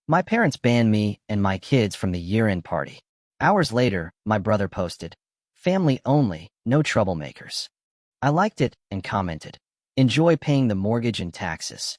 My parents banned me and my kids from the year-end party. Hours later, my brother posted, "Family only, no troublemakers." I liked it and commented, "Enjoy paying the mortgage and taxes."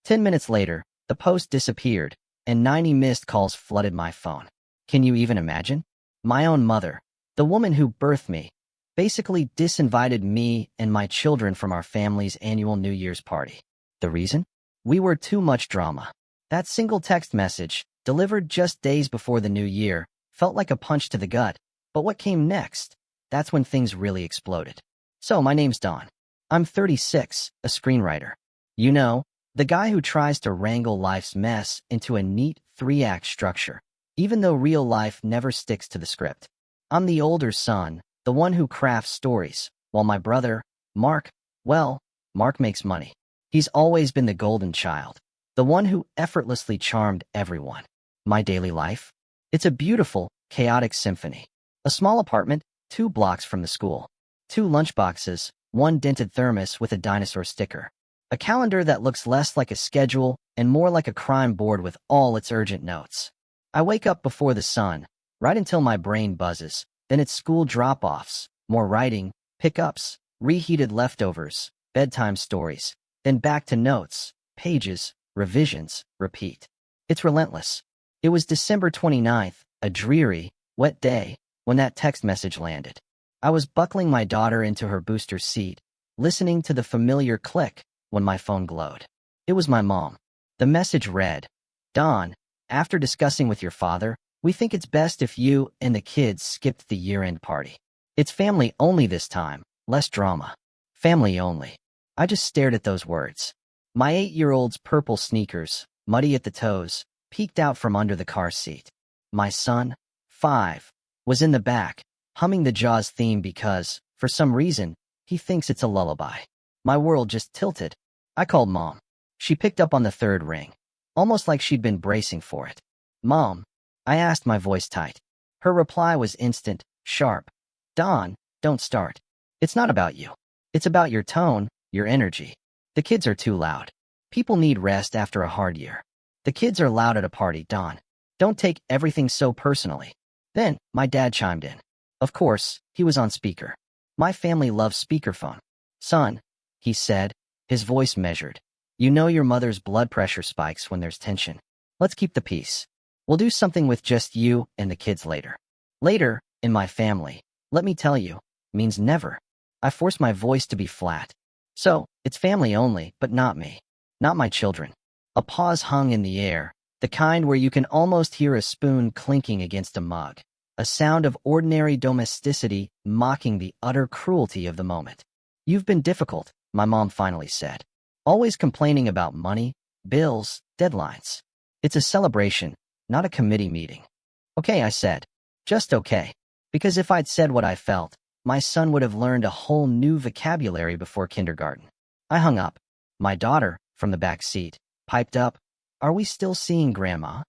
10 minutes later, the post disappeared, and 90 missed calls flooded my phone. Can you even imagine? My own mother, the woman who birthed me, basically disinvited me and my children from our family's annual New Year's party. The reason? We were too much drama. That single text message, delivered just days before the new year, felt like a punch to the gut. But what came next? That's when things really exploded. So, my name's Don. I'm 36, a screenwriter. You know, the guy who tries to wrangle life's mess into a neat 3-act structure, even though real life never sticks to the script. I'm the older son, the one who crafts stories, while my brother, Mark, well, Mark makes money. He's always been the golden child, the one who effortlessly charmed everyone. My daily life? It's a beautiful, chaotic symphony. A small apartment, 2 blocks from the school. 2 lunchboxes, 1 dented thermos with a dinosaur sticker. A calendar that looks less like a schedule and more like a crime board with all its urgent notes. I wake up before the sun, right until my brain buzzes. Then it's school drop-offs, more writing, pickups, reheated leftovers, bedtime stories, then back to notes, pages, revisions, repeat. It's relentless. It was December 29th, a dreary, wet day, when that text message landed. I was buckling my daughter into her booster seat, listening to the familiar click when my phone glowed. It was my mom. The message read, "Don, after discussing with your father, we think it's best if you and the kids skipped the year-end party. It's family only this time, less drama. Family only." I just stared at those words. My 8-year-old's purple sneakers, muddy at the toes, peeked out from under the car seat. My son, 5, was in the back, humming the Jaws theme because, for some reason, he thinks it's a lullaby. My world just tilted. I called Mom. She picked up on the 3rd ring, almost like she'd been bracing for it. "Mom?" I asked, my voice tight. Her reply was instant, sharp. "Don, don't start. It's not about you. It's about your tone, your energy. The kids are too loud. People need rest after a hard year. The kids are loud at a party, Don. Don't take everything so personally." Then, my dad chimed in. Of course, he was on speaker. My family loves speakerphone. "Son," he said, his voice measured. "You know your mother's blood pressure spikes when there's tension. Let's keep the peace. We'll do something with just you and the kids later." Later, in my family, let me tell you, means never. I forced my voice to be flat. "So, it's family only, but not me. Not my children." A pause hung in the air, the kind where you can almost hear a spoon clinking against a mug. A sound of ordinary domesticity mocking the utter cruelty of the moment. "You've been difficult," my mom finally said. "Always complaining about money, bills, deadlines. It's a celebration, not a committee meeting." "Okay," I said. Just okay. Because if I'd said what I felt, my son would have learned a whole new vocabulary before kindergarten. I hung up. My daughter, from the back seat, piped up, "Are we still seeing Grandma?"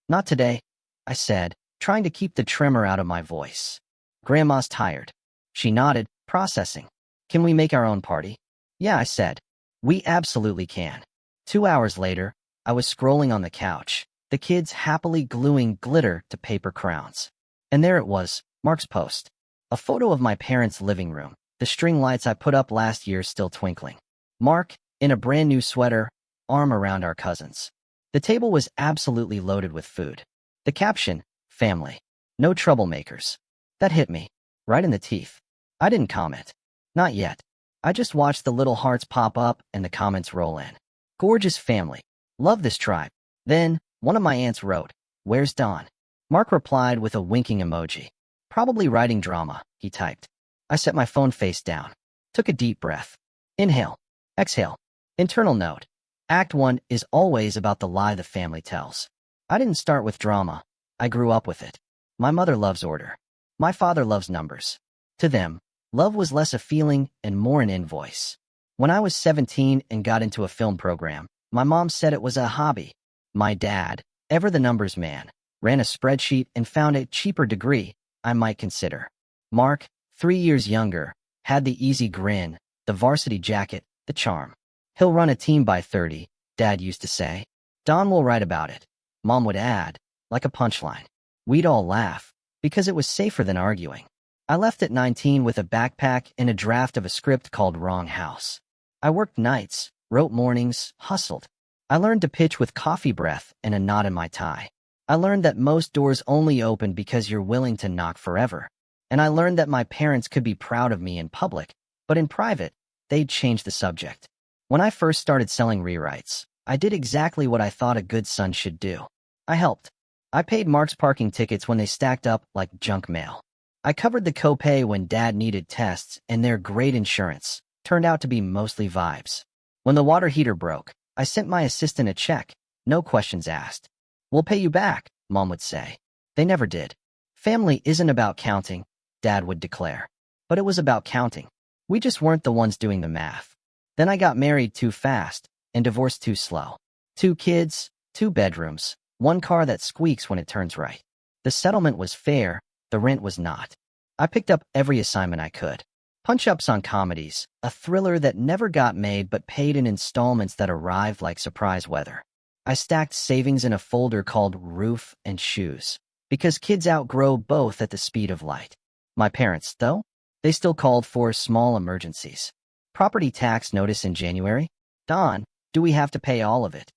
"Not today," I said, trying to keep the tremor out of my voice. "Grandma's tired." She nodded, processing. "Can we make our own party?" "Yeah," I said. "We absolutely can." 2 hours later, I was scrolling on the couch, the kids happily gluing glitter to paper crowns. And there it was, Mark's post. A photo of my parents' living room, the string lights I put up last year still twinkling. Mark, in a brand new sweater, arm around our cousins. The table was absolutely loaded with food. The caption, "Family. No troublemakers." That hit me, right in the teeth. I didn't comment. Not yet. I just watched the little hearts pop up and the comments roll in. "Gorgeous family. Love this tribe." Then, one of my aunts wrote, "Where's Don?" Mark replied with a winking emoji. "Probably writing drama," he typed. I set my phone face down. Took a deep breath. Inhale. Exhale. Internal note. Act 1 is always about the lie the family tells. I didn't start with drama. I grew up with it. My mother loves order. My father loves numbers. To them, love was less a feeling and more an invoice. When I was 17 and got into a film program, my mom said it was a hobby. My dad, ever the numbers man, ran a spreadsheet and found a cheaper degree I might consider. Mark, 3 years younger, had the easy grin, the varsity jacket, the charm. "He'll run a team by 30, Dad used to say. Don will write about it." Mom would add, like a punchline. We'd all laugh, because it was safer than arguing. I left at 19 with a backpack and a draft of a script called Wrong House. I worked nights, wrote mornings, hustled. I learned to pitch with coffee breath and a knot in my tie. I learned that most doors only open because you're willing to knock forever. And I learned that my parents could be proud of me in public, but in private, they'd change the subject. When I first started selling rewrites, I did exactly what I thought a good son should do. I helped. I paid Mark's parking tickets when they stacked up like junk mail. I covered the copay when Dad needed tests, and their great insurance turned out to be mostly vibes. When the water heater broke, I sent my assistant a check, no questions asked. We'll pay you back, Mom would say. They never did. Family isn't about counting, Dad would declare. But it was about counting. We just weren't the ones doing the math. Then I got married too fast and divorced too slow. 2 kids, 2 bedrooms, 1 car that squeaks when it turns right. The settlement was fair, the rent was not. I picked up every assignment I could. Punch-ups on comedies, a thriller that never got made but paid in installments that arrived like surprise weather. I stacked savings in a folder called Roof and Shoes, because kids outgrow both at the speed of light. My parents, though, they still called for small emergencies. Property tax notice in January? Don, do we have to pay all of it?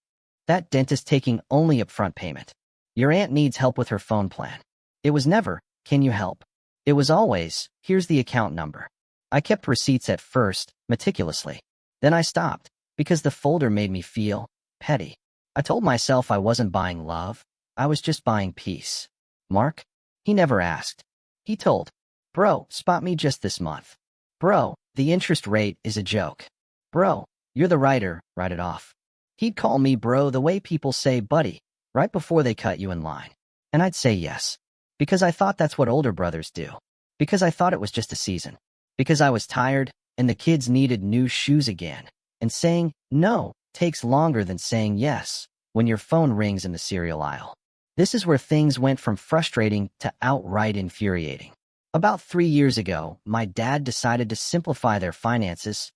That dentist taking only upfront payment. Your aunt needs help with her phone plan. It was never, can you help? It was always, here's the account number. I kept receipts at first, meticulously. Then I stopped, because the folder made me feel petty. I told myself I wasn't buying love, I was just buying peace. Mark? He never asked. He told, bro, spot me just this month. Bro, the interest rate is a joke. Bro, you're the writer, write it off. He'd call me bro the way people say buddy, right before they cut you in line. And I'd say yes. Because I thought that's what older brothers do. Because I thought it was just a season. Because I was tired, and the kids needed new shoes again. And saying no takes longer than saying yes when your phone rings in the cereal aisle. This is where things went from frustrating to outright infuriating. About 3 years ago, my dad decided to simplify their finances,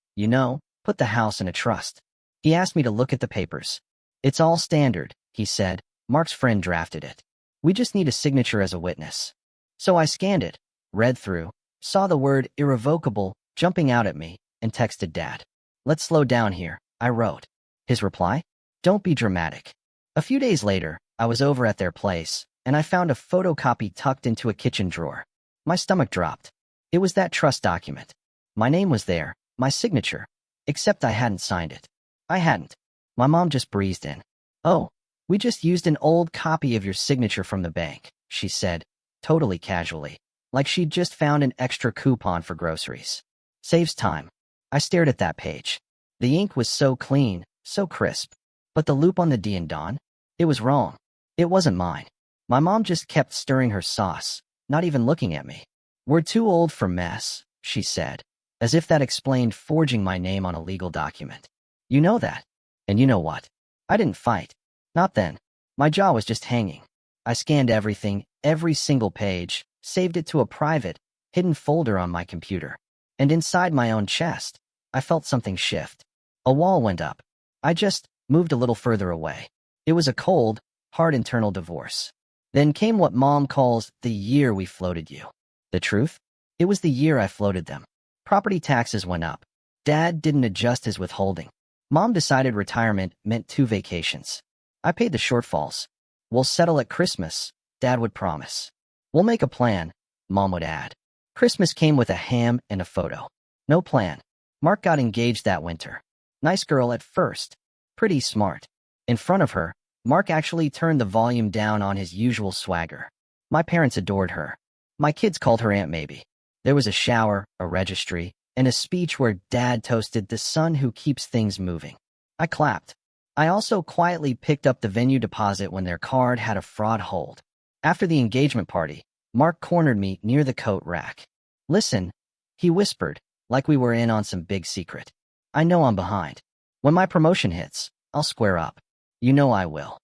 put the house in a trust. He asked me to look at the papers. It's all standard, he said. Mark's friend drafted it. We just need a signature as a witness. So I scanned it, read through, saw the word irrevocable jumping out at me, and texted Dad. Let's slow down here, I wrote. His reply? Don't be dramatic. A few days later, I was over at their place, and I found a photocopy tucked into a kitchen drawer. My stomach dropped. It was that trust document. My name was there, my signature, except I hadn't signed it. I hadn't. My mom just breezed in. Oh, we just used an old copy of your signature from the bank, she said, totally casually, like she'd just found an extra coupon for groceries. Saves time. I stared at that page. The ink was so clean, so crisp. But the loop on the D and Don? It was wrong. It wasn't mine. My mom just kept stirring her sauce, not even looking at me. We're too old for mess, she said, as if that explained forging my name on a legal document. You know that. And you know what? I didn't fight. Not then. My jaw was just hanging. I scanned everything, every single page, saved it to a private, hidden folder on my computer. And inside my own chest, I felt something shift. A wall went up. I just moved a little further away. It was a cold, hard internal divorce. Then came what Mom calls the year we floated you. The truth? It was the year I floated them. Property taxes went up. Dad didn't adjust his withholding. Mom decided retirement meant 2 vacations. I paid the shortfalls. We'll settle at Christmas, Dad would promise. We'll make a plan, Mom would add. Christmas came with a ham and a photo. No plan. Mark got engaged that winter. Nice girl at first. Pretty smart. In front of her, Mark actually turned the volume down on his usual swagger. My parents adored her. My kids called her Aunt Maybe. There was a shower, a registry, and a speech where Dad toasted the son who keeps things moving. I clapped. I also quietly picked up the venue deposit when their card had a fraud hold. After the engagement party, Mark cornered me near the coat rack. Listen, he whispered, like we were in on some big secret. I know I'm behind. When my promotion hits, I'll square up. You know I will.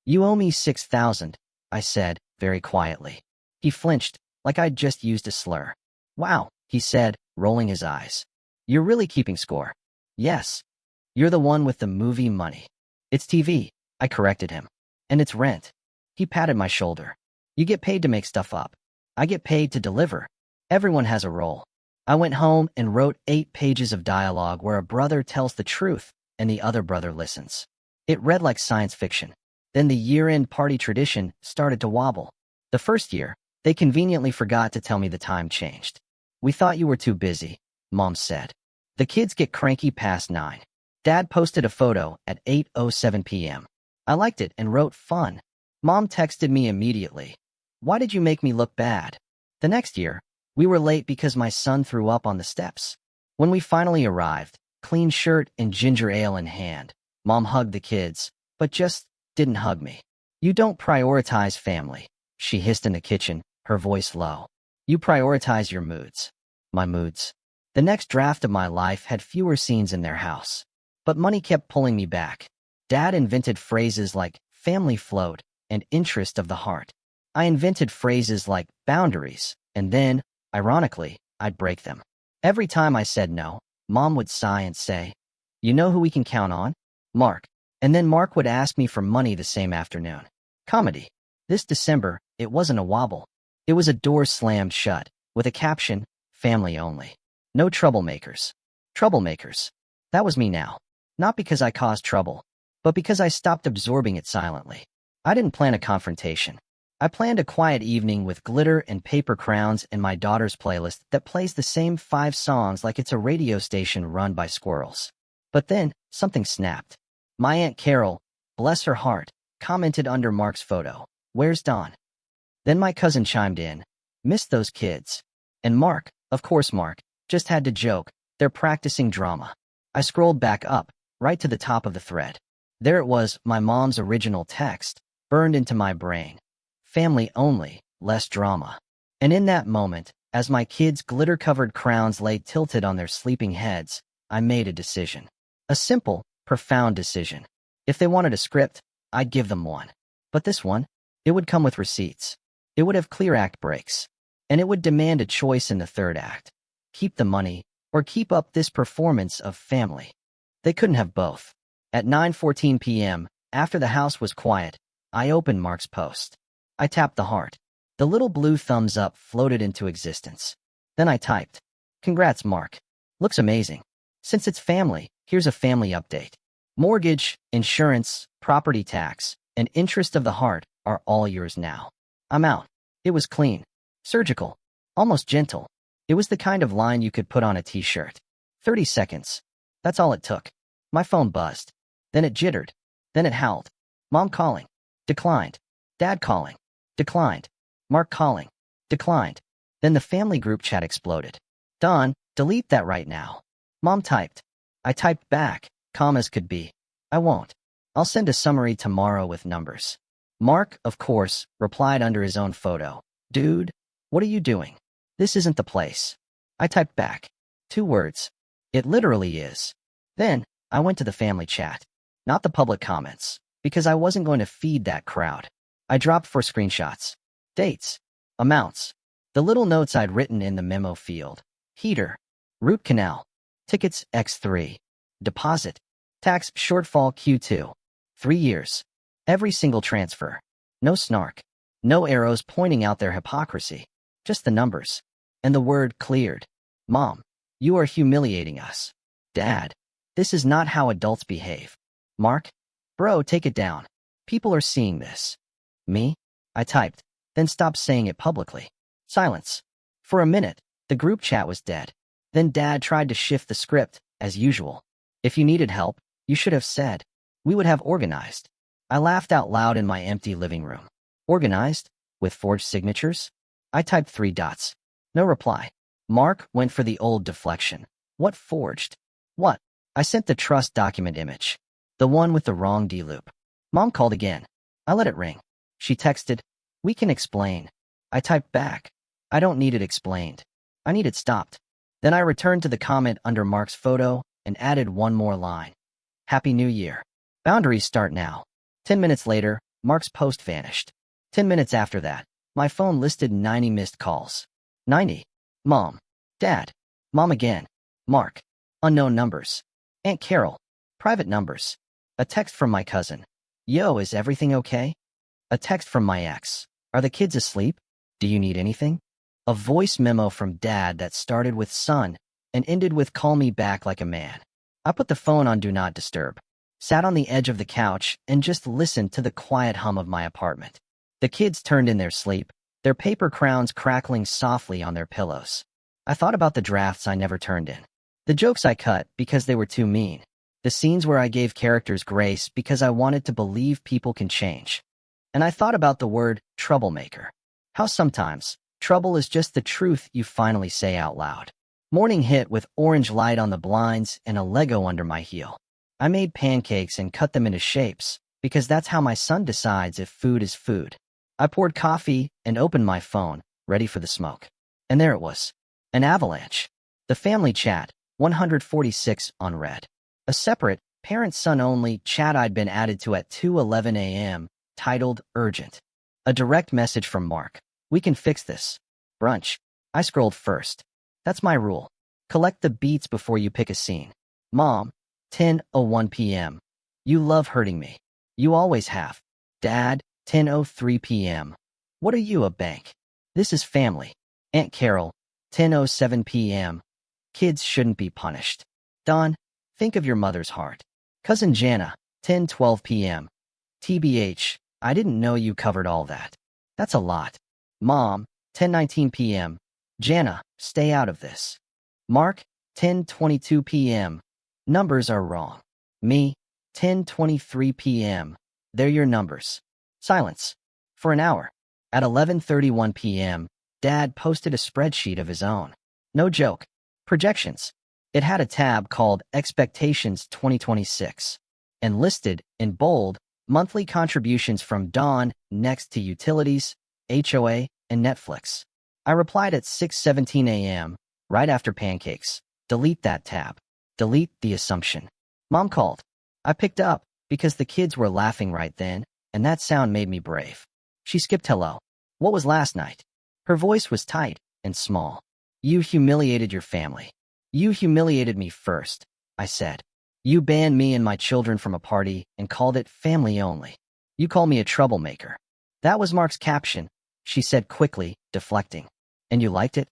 You owe me $6,000, I said, very quietly. He flinched, like I'd just used a slur. Wow, he said, rolling his eyes. You're really keeping score. Yes. You're the one with the movie money. It's TV, I corrected him. And it's rent. He patted my shoulder. You get paid to make stuff up. I get paid to deliver. Everyone has a role. I went home and wrote 8 pages of dialogue where a brother tells the truth and the other brother listens. It read like science fiction. Then the year-end party tradition started to wobble. The first year, they conveniently forgot to tell me the time changed. We thought you were too busy, Mom said. The kids get cranky past 9. Dad posted a photo at 8:07 p.m. I liked it and wrote fun. Mom texted me immediately. Why did you make me look bad? The next year, we were late because my son threw up on the steps. When we finally arrived, clean shirt and ginger ale in hand, Mom hugged the kids, but just didn't hug me. You don't prioritize family, she hissed in the kitchen, her voice low. You prioritize your moods. My moods. The next draft of my life had fewer scenes in their house. But money kept pulling me back. Dad invented phrases like family float and interest of the heart. I invented phrases like boundaries, and then, ironically, I'd break them. Every time I said no, Mom would sigh and say, you know who we can count on? Mark. And then Mark would ask me for money the same afternoon. Comedy. This December, it wasn't a wobble. It was a door slammed shut, with a caption, family only. No troublemakers. Troublemakers. That was me now. Not because I caused trouble, but because I stopped absorbing it silently. I didn't plan a confrontation. I planned a quiet evening with glitter and paper crowns and my daughter's playlist that plays the same 5 songs like it's a radio station run by squirrels. But then, something snapped. My Aunt Carol, bless her heart, commented under Mark's photo, "Where's Don?" Then my cousin chimed in, "Missed those kids." And Mark, of course Mark, just had to joke, "They're practicing drama." I scrolled back up, right to the top of the thread. There it was, my mom's original text, burned into my brain. Family only, less drama. And in that moment, as my kids' glitter-covered crowns lay tilted on their sleeping heads, I made a decision. A simple, profound decision. If they wanted a script, I'd give them one. But this one, it would come with receipts. It would have clear act breaks. And it would demand a choice in the third act. Keep the money, or keep up this performance of family. They couldn't have both. At 9:14 p.m., after the house was quiet, I opened Mark's post. I tapped the heart. The little blue thumbs up floated into existence. Then I typed, "Congrats, Mark. Looks amazing. Since it's family, here's a family update. Mortgage, insurance, property tax, and interest of the heart are all yours now. I'm out." It was clean, surgical, almost gentle. It was the kind of line you could put on a t-shirt. 30 seconds. That's all it took. My phone buzzed. Then it jittered. Then it howled. Mom calling. Declined. Dad calling. Declined. Mark calling. Declined. Then the family group chat exploded. "Don, delete that right now." Mom typed. I typed back, calm as could be. "I won't. I'll send a summary tomorrow with numbers." Mark, of course, replied under his own photo. "Dude, what are you doing? This isn't the place." I typed back. 2 words. "It literally is." Then, I went to the family chat. Not the public comments, because I wasn't going to feed that crowd. I dropped 4 screenshots. Dates. Amounts. The little notes I'd written in the memo field. Heater. Root canal. Tickets X3. Deposit. Tax shortfall Q2. 3 years. Every single transfer. No snark. No arrows pointing out their hypocrisy. Just the numbers. And the word cleared. "Mom, you are humiliating us." "Dad, this is not how adults behave." "Mark, bro, take it down. People are seeing this." "Me?" I typed, then stopped saying it publicly. Silence. For a minute, the group chat was dead. Then Dad tried to shift the script, as usual. "If you needed help, you should have said. We would have organized." I laughed out loud in my empty living room. Organized? With forged signatures? I typed 3 dots. No reply. Mark went for the old deflection. "What forged?" "What?" I sent the trust document image. The one with the wrong D-loop. Mom called again. I let it ring. She texted, "We can explain." I typed back, "I don't need it explained. I need it stopped." Then I returned to the comment under Mark's photo and added one more line. "Happy New Year. Boundaries start now." 10 minutes later, Mark's post vanished. 10 minutes after that, my phone listed 90 missed calls. 90. Mom. Dad. Mom again. Mark. Unknown numbers. Aunt Carol. Private numbers. A text from my cousin. "Yo, is everything okay?" A text from my ex. Are the kids asleep? Do you need anything? A voice memo from Dad that started with son and ended with call me back like a man. I put the phone on Do Not Disturb, sat on the edge of the couch, and just listened to the quiet hum of my apartment. The kids turned in their sleep, their paper crowns crackling softly on their pillows. I thought about the drafts I never turned in. The jokes I cut because they were too mean. The scenes where I gave characters grace because I wanted to believe people can change. And I thought about the word troublemaker. How sometimes trouble is just the truth you finally say out loud. Morning hit with orange light on the blinds and a Lego under my heel. I made pancakes and cut them into shapes because that's how my son decides if food is food. I poured coffee and opened my phone, ready for the smoke. And there it was. An avalanche. The family chat, 146 on red. A separate, parent-son-only chat I'd been added to at 2:11 a.m., titled Urgent. A direct message from Mark. We can fix this. Brunch. I scrolled first. That's my rule. Collect the beats before you pick a scene. Mom, 10:01 p.m. You love hurting me. You always have. Dad, 10:03 p.m. What are you, a bank? This is family. Aunt Carol, 10:07 p.m. Kids shouldn't be punished. Don, think of your mother's heart. Cousin Jana, 10:12 p.m. TBH, I didn't know you covered all that. That's a lot. Mom, 10:19 p.m. Jana, stay out of this. Mark, 10:22 p.m. Numbers are wrong. Me, 10:23 p.m. They're your numbers. Silence. For an hour. At 11:31 p.m., Dad posted a spreadsheet of his own. No joke. Projections. It had a tab called Expectations 2026 and listed, in bold, monthly contributions from Dawn next to utilities, HOA, and Netflix. I replied at 6:17 a.m., right after pancakes. Delete that tab. Delete the assumption. Mom called. I picked up because the kids were laughing right then, and that sound made me brave. She skipped hello. What was last night? Her voice was tight and small. You humiliated your family. You humiliated me first, I said. You banned me and my children from a party and called it family only. You call me a troublemaker. That was Mark's caption, she said quickly, deflecting. And you liked it?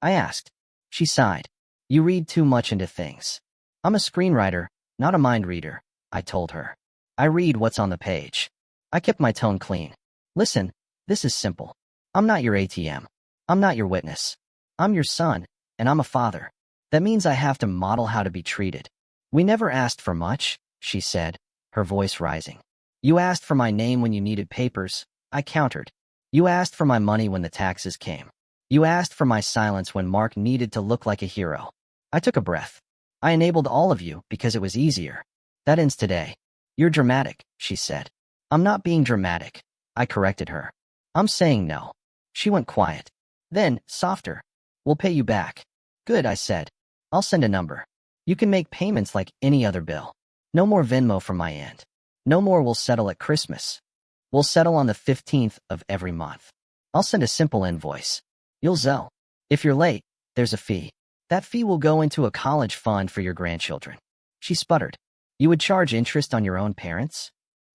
I asked. She sighed. You read too much into things. I'm a screenwriter, not a mind reader, I told her. I read what's on the page. I kept my tone clean. Listen, this is simple. I'm not your ATM. I'm not your witness. I'm your son, and I'm a father. That means I have to model how to be treated. We never asked for much, she said, her voice rising. You asked for my name when you needed papers, I countered. You asked for my money when the taxes came. You asked for my silence when Mark needed to look like a hero. I took a breath. I enabled all of you because it was easier. That ends today. You're dramatic, she said. I'm not being dramatic, I corrected her. I'm saying no. She went quiet. Then, softer. We'll pay you back. Good, I said. I'll send a number. You can make payments like any other bill. No more Venmo from my end. No more we'll settle at Christmas. We'll settle on the 15th of every month. I'll send a simple invoice. You'll Zelle. If you're late, there's a fee. That fee will go into a college fund for your grandchildren. She sputtered. You would charge interest on your own parents?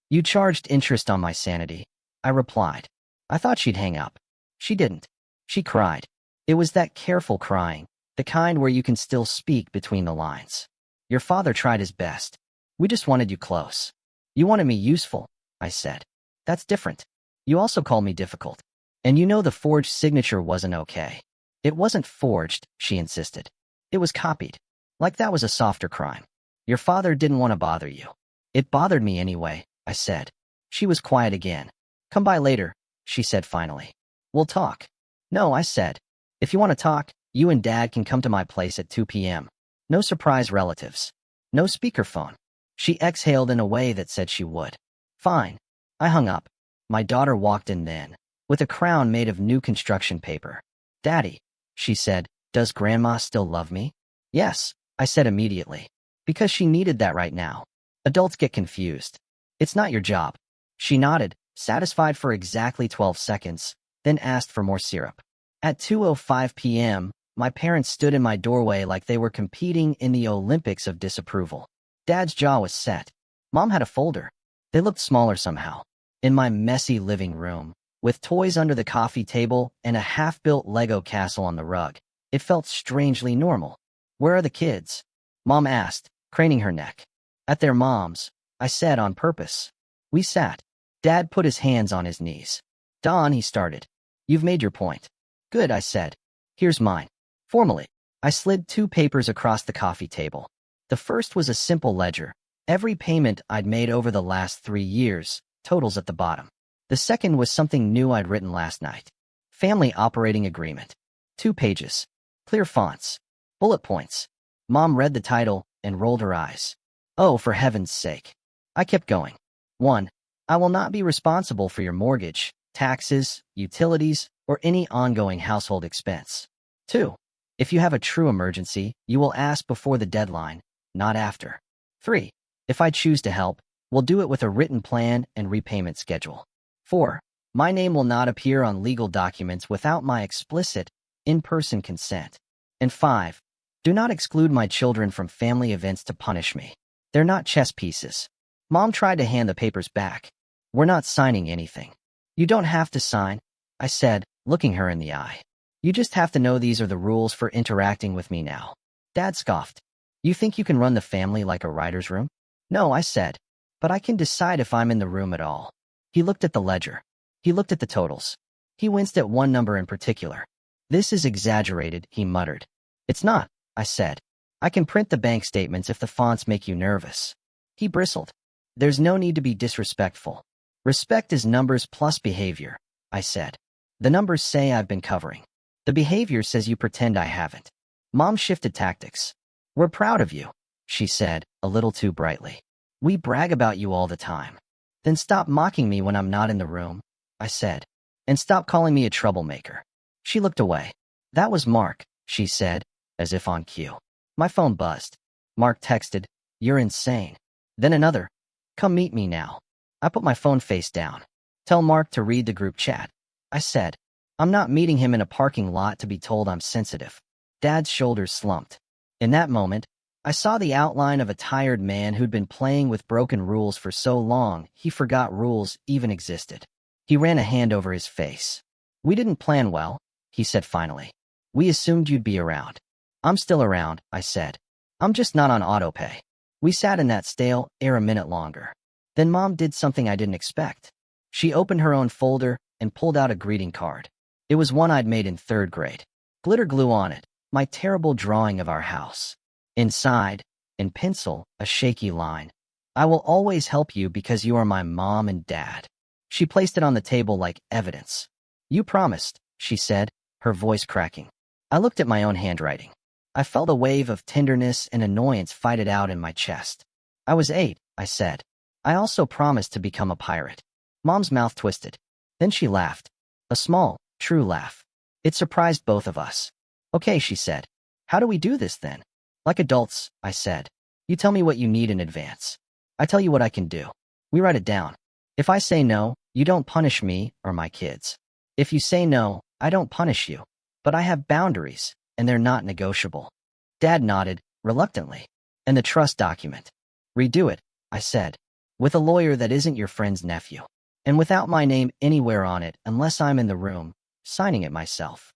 You charged interest on my sanity, I replied. I thought she'd hang up. She didn't. She cried. It was that careful crying, the kind where you can still speak between the lines. Your father tried his best. We just wanted you close. You wanted me useful, I said. That's different. You also called me difficult. And you know the forged signature wasn't okay. It wasn't forged, she insisted. It was copied. Like that was a softer crime. Your father didn't want to bother you. It bothered me anyway, I said. She was quiet again. Come by later, she said finally. We'll talk. No, I said. If you want to talk, you and Dad can come to my place at 2 p.m. No surprise relatives. No speakerphone. She exhaled in a way that said she would. Fine. I hung up. My daughter walked in then, with a crown made of new construction paper. Daddy, she said, does Grandma still love me? Yes, I said immediately. Because she needed that right now. Adults get confused. It's not your job. She nodded, satisfied for exactly 12 seconds, then asked for more syrup. At 2:05 p.m., my parents stood in my doorway like they were competing in the Olympics of disapproval. Dad's jaw was set. Mom had a folder. They looked smaller somehow. In my messy living room, with toys under the coffee table and a half-built Lego castle on the rug, it felt strangely normal. "Where are the kids?" Mom asked, craning her neck. "At their mom's," I said on purpose. We sat. Dad put his hands on his knees. "Don," he started. "You've made your point." "Good," I said. "Here's mine." Formally, I slid 2 papers across the coffee table. The first was a simple ledger. Every payment I'd made over the last 3 years, totals at the bottom. The second was something new I'd written last night. Family operating agreement. 2 pages. Clear fonts. Bullet points. Mom read the title and rolled her eyes. "Oh, for heaven's sake." I kept going. 1. I will not be responsible for your mortgage, taxes, utilities, or any ongoing household expense. 2. If you have a true emergency, you will ask before the deadline, not after. 3. If I choose to help, we'll do it with a written plan and repayment schedule. 4. My name will not appear on legal documents without my explicit, in-person consent. And 5. Do not exclude my children from family events to punish me. They're not chess pieces. Mom tried to hand the papers back. "We're not signing anything." "You don't have to sign," I said, looking her in the eye. "You just have to know these are the rules for interacting with me now." Dad scoffed. "You think you can run the family like a writer's room?" "No," I said. "But I can decide if I'm in the room at all." He looked at the ledger. He looked at the totals. He winced at one number in particular. "This is exaggerated," he muttered. "It's not," I said. "I can print the bank statements if the fonts make you nervous." He bristled. "There's no need to be disrespectful. Respect is numbers plus behavior," I said. "The numbers say I've been covering. The behavior says you pretend I haven't." Mom shifted tactics. "We're proud of you," she said, a little too brightly. "We brag about you all the time." "Then stop mocking me when I'm not in the room," I said. "And stop calling me a troublemaker." She looked away. "That was Mark," she said, as if on cue. My phone buzzed. Mark texted, "You're insane." Then another, "Come meet me now." I put my phone face down. "Tell Mark to read the group chat," I said. "I'm not meeting him in a parking lot to be told I'm sensitive." Dad's shoulders slumped. In that moment, I saw the outline of a tired man who'd been playing with broken rules for so long he forgot rules even existed. He ran a hand over his face. "We didn't plan well," he said finally. "We assumed you'd be around." "I'm still around," I said. "I'm just not on autopay." We sat in that stale air a minute longer. Then Mom did something I didn't expect. She opened her own folder and pulled out a greeting card. It was one I'd made in 3rd grade. Glitter glue on it, my terrible drawing of our house. Inside, in pencil, a shaky line. "I will always help you because you are my mom and dad." She placed it on the table like evidence. "You promised," she said, her voice cracking. I looked at my own handwriting. I felt a wave of tenderness and annoyance fight it out in my chest. "I was 8, I said. "I also promised to become a pirate." Mom's mouth twisted. Then she laughed. A small, true laugh. It surprised both of us. "Okay," she said. "How do we do this then?" "Like adults," I said. "You tell me what you need in advance. I tell you what I can do. We write it down. If I say no, you don't punish me or my kids. If you say no, I don't punish you. But I have boundaries, and they're not negotiable." Dad nodded, reluctantly. "And the trust document?" "Redo it," I said. "With a lawyer that isn't your friend's nephew. And without my name anywhere on it unless I'm in the room, signing it myself."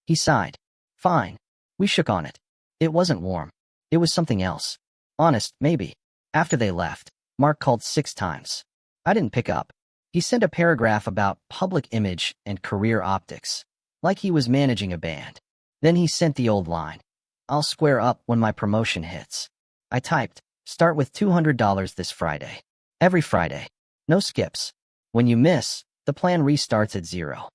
He sighed. "Fine." We shook on it. It wasn't warm. It was something else. Honest, maybe. After they left, Mark called 6 times. I didn't pick up. He sent a paragraph about public image and career optics, like he was managing a band. Then he sent the old line. "I'll square up when my promotion hits." I typed, "Start with $200 this Friday. Every Friday. No skips. When you miss, the plan restarts at 0.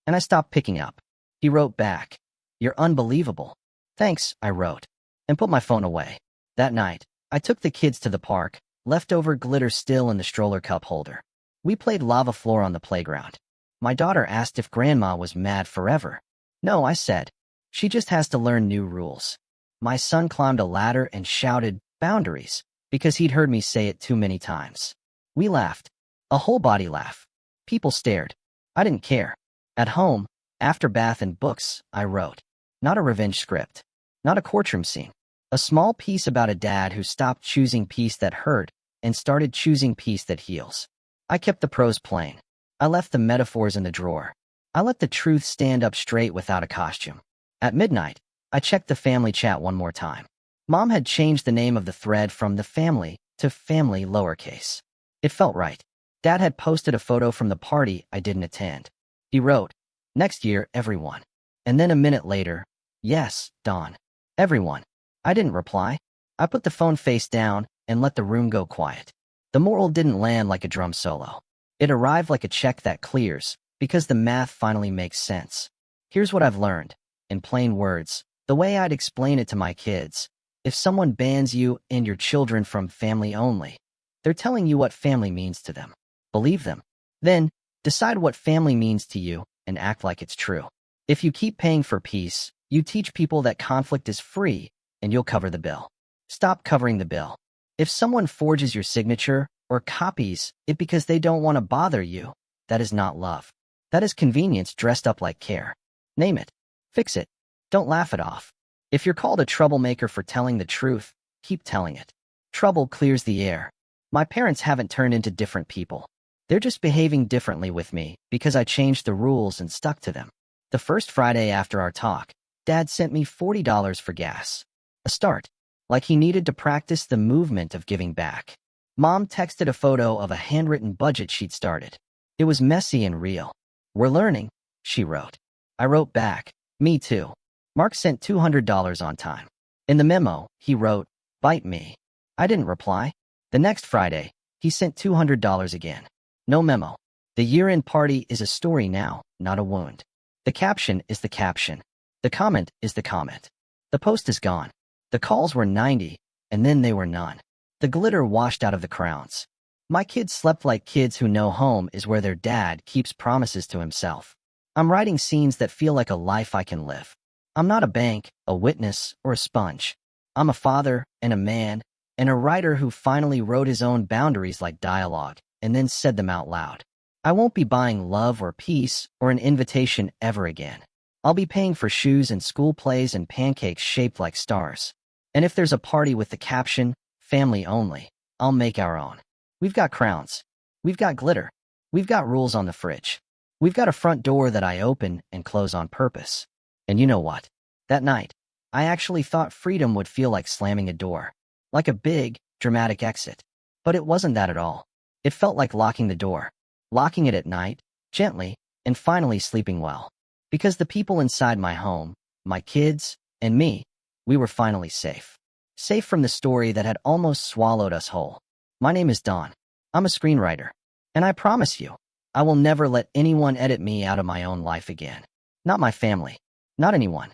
And I stopped picking up. He wrote back, "You're unbelievable." "Thanks," I wrote, and put my phone away. That night, I took the kids to the park, leftover glitter still in the stroller cup holder. We played lava floor on the playground. My daughter asked if Grandma was mad forever. "No," I said. "She just has to learn new rules." My son climbed a ladder and shouted, "Boundaries," because he'd heard me say it too many times. We laughed. A whole body laugh. People stared. I didn't care. At home, after bath and books, I wrote. Not a revenge script. Not a courtroom scene. A small piece about a dad who stopped choosing peace that hurt and started choosing peace that heals. I kept the prose plain. I left the metaphors in the drawer. I let the truth stand up straight without a costume. At midnight, I checked the family chat one more time. Mom had changed the name of the thread from the family to family lowercase. It felt right. Dad had posted a photo from the party I didn't attend. He wrote, "Next year, everyone." And then a minute later, "Yes, Dawn. Everyone." I didn't reply. I put the phone face down and let the room go quiet. The moral didn't land like a drum solo. It arrived like a check that clears, because the math finally makes sense. Here's what I've learned. In plain words, the way I'd explain it to my kids. If someone bans you and your children from family only, they're telling you what family means to them. Believe them. Then, decide what family means to you and act like it's true. If you keep paying for peace, you teach people that conflict is free and you'll cover the bill. Stop covering the bill. If someone forges your signature or copies it because they don't want to bother you, that is not love. That is convenience dressed up like care. Name it. Fix it. Don't laugh it off. If you're called a troublemaker for telling the truth, keep telling it. Trouble clears the air. My parents haven't turned into different people. They're just behaving differently with me because I changed the rules and stuck to them. The first Friday after our talk, Dad sent me $40 for gas. A start. Like he needed to practice the movement of giving back. Mom texted a photo of a handwritten budget she'd started. It was messy and real. "We're learning," she wrote. I wrote back, "Me too." Mark sent $200 on time. In the memo, he wrote, "Bite me." I didn't reply. The next Friday, he sent $200 again. No memo. The year-end party is a story now, not a wound. The caption is the caption. The comment is the comment. The post is gone. The calls were 90, and then they were none. The glitter washed out of the crowns. My kids slept like kids who know home is where their dad keeps promises to himself. I'm writing scenes that feel like a life I can live. I'm not a bank, a witness, or a sponge. I'm a father and a man and a writer who finally wrote his own boundaries like dialogue and then said them out loud. I won't be buying love or peace or an invitation ever again. I'll be paying for shoes and school plays and pancakes shaped like stars. And if there's a party with the caption, "Family only," I'll make our own. We've got crowns. We've got glitter. We've got rules on the fridge. We've got a front door that I open and close on purpose. And you know what? That night, I actually thought freedom would feel like slamming a door. Like a big, dramatic exit. But it wasn't that at all. It felt like locking the door. Locking it at night, gently, and finally sleeping well. Because the people inside my home, my kids, and me, we were finally safe. Safe from the story that had almost swallowed us whole. My name is Don. I'm a screenwriter. And I promise you, I will never let anyone edit me out of my own life again. Not my family. Not anyone.